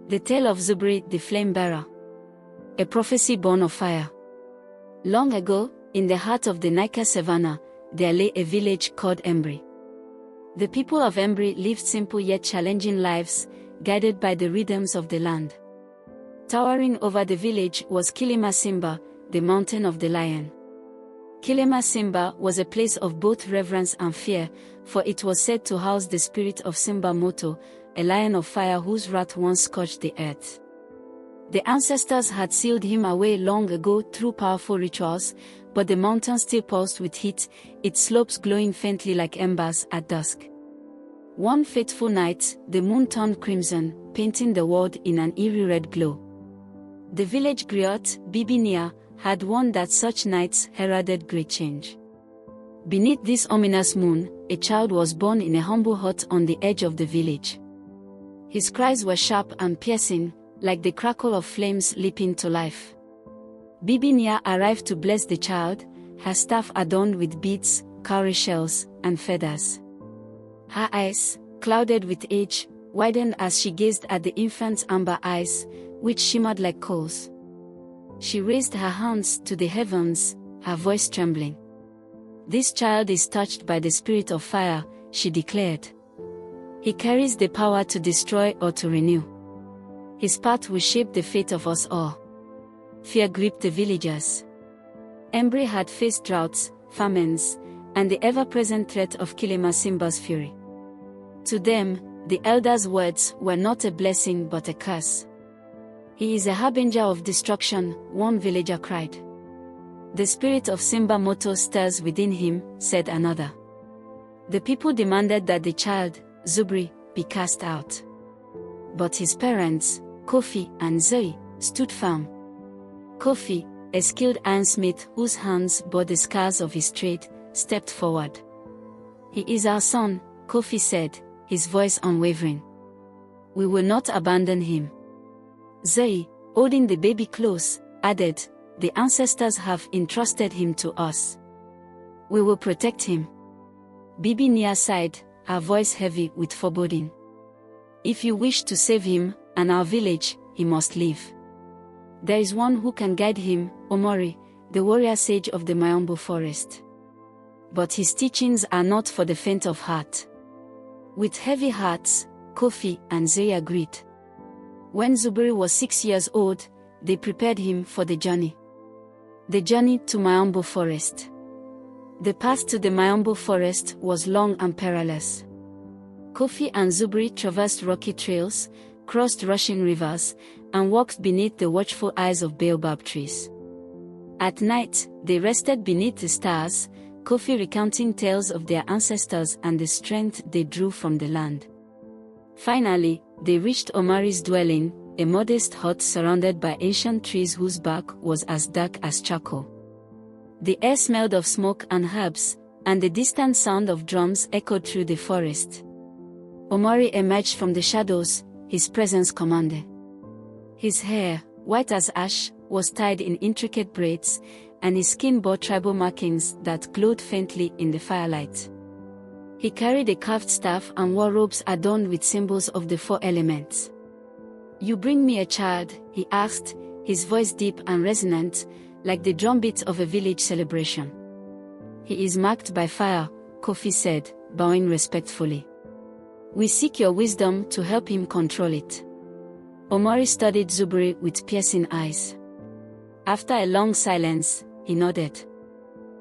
The tale of Zuberi the Flamebearer. A prophecy born of fire. Long ago, in the heart of the Nyika Savanna, there lay a village called Emberi. The people of Emberi lived simple yet challenging lives, guided by the rhythms of the land. Towering over the village was Kilima Simba, the mountain of the lion. Kilima Simba was a place of both reverence and fear, for it was said to house the spirit of Simba Moto, a lion of fire whose wrath once scorched the earth. The ancestors had sealed him away long ago through powerful rituals, but the mountain still pulsed with heat, its slopes glowing faintly like embers at dusk. One fateful night, the moon turned crimson, painting the world in an eerie red glow. The village griot, Bibinia, had warned that such nights heralded great change. Beneath this ominous moon, a child was born in a humble hut on the edge of the village. His cries were sharp and piercing, like the crackle of flames leaping to life. Bibinia arrived to bless the child, her staff adorned with beads, cowrie shells, and feathers. Her eyes, clouded with age, widened as she gazed at the infant's amber eyes, which shimmered like coals. She raised her hands to the heavens, her voice trembling. "This child is touched by the spirit of fire," she declared. "He carries the power to destroy or to renew. His path will shape the fate of us all." Fear gripped the villagers. Emberi had faced droughts, famines, and the ever-present threat of Kilima Simba's fury. To them, the elders' words were not a blessing but a curse. "He is a harbinger of destruction," one villager cried. "The spirit of Simba Moto stirs within him," said another. The people demanded that the child, Zuberi, be cast out. But his parents, Kofi and Zoe, stood firm. Kofi, a skilled ironsmith whose hands bore the scars of his trade, stepped forward. "He is our son," Kofi said, his voice unwavering. "We will not abandon him." Zoe, holding the baby close, added, "The ancestors have entrusted him to us. We will protect him." Bibinia sighed, her voice heavy with foreboding. "If you wish to save him, and our village, he must live. There is one who can guide him, Omari, the warrior sage of the Mayombo forest. But his teachings are not for the faint of heart." With heavy hearts, Kofi and Zoe agreed. When Zuberi was 6 years old, they prepared him for the journey. The journey to Mayombo forest. The path to the Mayombo forest was long and perilous. Kofi and Zuberi traversed rocky trails, crossed rushing rivers, and walked beneath the watchful eyes of baobab trees. At night, they rested beneath the stars, Kofi recounting tales of their ancestors and the strength they drew from the land. Finally, they reached Omari's dwelling, a modest hut surrounded by ancient trees whose bark was as dark as charcoal. The air smelled of smoke and herbs, and the distant sound of drums echoed through the forest. Omari emerged from the shadows, his presence commanding. His hair, white as ash, was tied in intricate braids, and his skin bore tribal markings that glowed faintly in the firelight. He carried a carved staff and wore robes adorned with symbols of the 4 elements. "You bring me a child?" he asked, his voice deep and resonant, like the drumbeat of a village celebration. "He is marked by fire," Kofi said, bowing respectfully. "We seek your wisdom to help him control it." Omari studied Zuberi with piercing eyes. After a long silence, he nodded.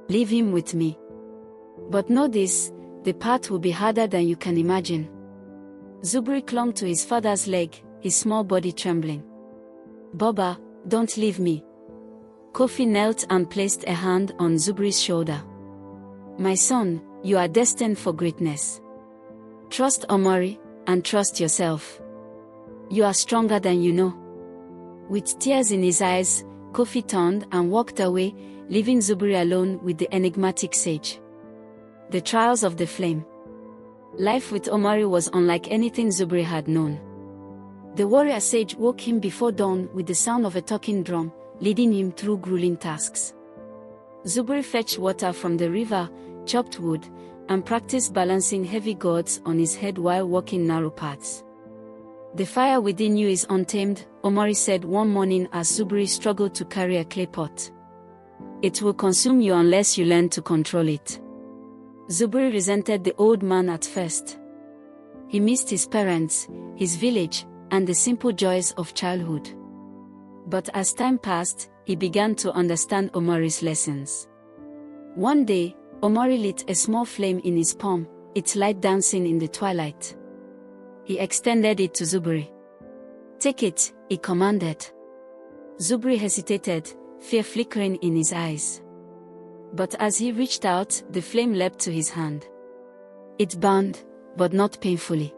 "Leave him with me. But know this, the path will be harder than you can imagine." Zuberi clung to his father's leg, his small body trembling. "Baba, don't leave me." Kofi knelt and placed a hand on Zuberi's shoulder. "My son, you are destined for greatness. Trust Omari, and trust yourself. You are stronger than you know." With tears in his eyes, Kofi turned and walked away, leaving Zuberi alone with the enigmatic sage. The trials of the flame. Life with Omari was unlike anything Zuberi had known. The warrior sage woke him before dawn with the sound of a talking drum, leading him through grueling tasks. Zuberi fetched water from the river, chopped wood, and practiced balancing heavy gourds on his head while walking narrow paths. The fire within you is untamed, Omari said one morning as Zuberi struggled to carry a clay pot. It will consume you unless you learn to control it. Zuberi resented the old man at first. He missed his parents, his village, and the simple joys of childhood. But as time passed, he began to understand Omari's lessons. One day, Omari lit a small flame in his palm, its light dancing in the twilight. He extended it to Zuberi. "Take it," he commanded. Zuberi hesitated, fear flickering in his eyes. But as he reached out, the flame leapt to his hand. It burned, but not painfully.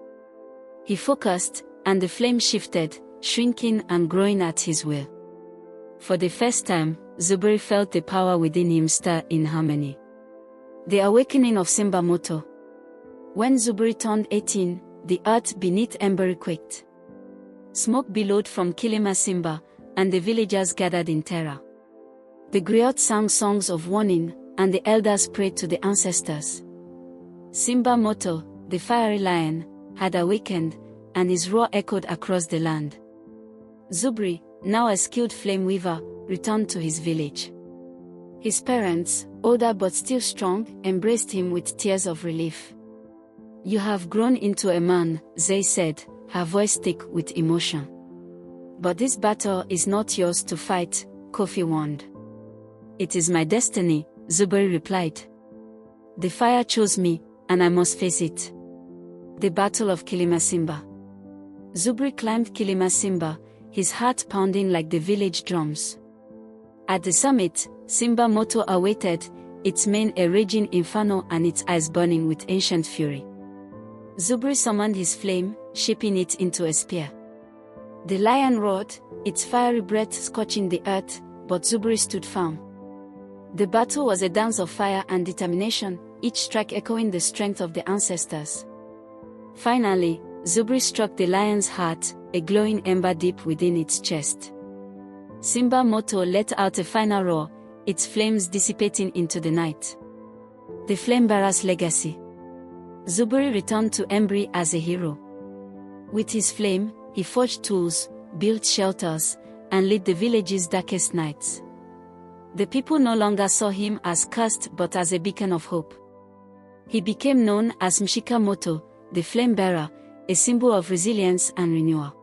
He focused, and the flame shifted, shrinking and growing at his will. For the first time, Zuberi felt the power within him stir in harmony. The awakening of Simba Moto. When Zuberi turned 18, the earth beneath Emberi quaked. Smoke billowed from Kilima Simba, and the villagers gathered in terror. The griot sang songs of warning, and the elders prayed to the ancestors. Simba Moto, the fiery lion, had awakened, and his roar echoed across the land. Zuberi, now a skilled flame weaver, returned to his village. His parents, older but still strong, embraced him with tears of relief. "You have grown into a man," they said, her voice thick with emotion. "But this battle is not yours to fight," Kofi warned. "It is my destiny," Zuberi replied. "The fire chose me, and I must face it." The Battle of Kilima Simba. Zuberi climbed Kilima Simba, his heart pounding like the village drums. At the summit, Simba Moto awaited, its mane a raging inferno and its eyes burning with ancient fury. Zuberi summoned his flame, shaping it into a spear. The lion roared, its fiery breath scorching the earth, but Zuberi stood firm. The battle was a dance of fire and determination, each strike echoing the strength of the ancestors. Finally, Zuberi struck the lion's heart, a glowing ember deep within its chest. Simba Moto let out a final roar, its flames dissipating into the night. The Flamebearer's legacy. Zuberi returned to Emberi as a hero. With his flame, he forged tools, built shelters, and lit the village's darkest nights. The people no longer saw him as cursed but as a beacon of hope. He became known as Nyika Moto, the Flamebearer, a symbol of resilience and renewal.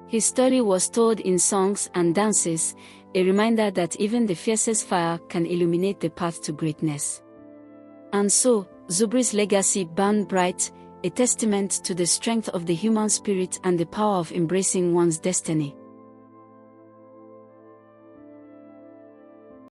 His story was told in songs and dances, a reminder that even the fiercest fire can illuminate the path to greatness. And so, Zuberi's legacy burned bright, a testament to the strength of the human spirit and the power of embracing one's destiny.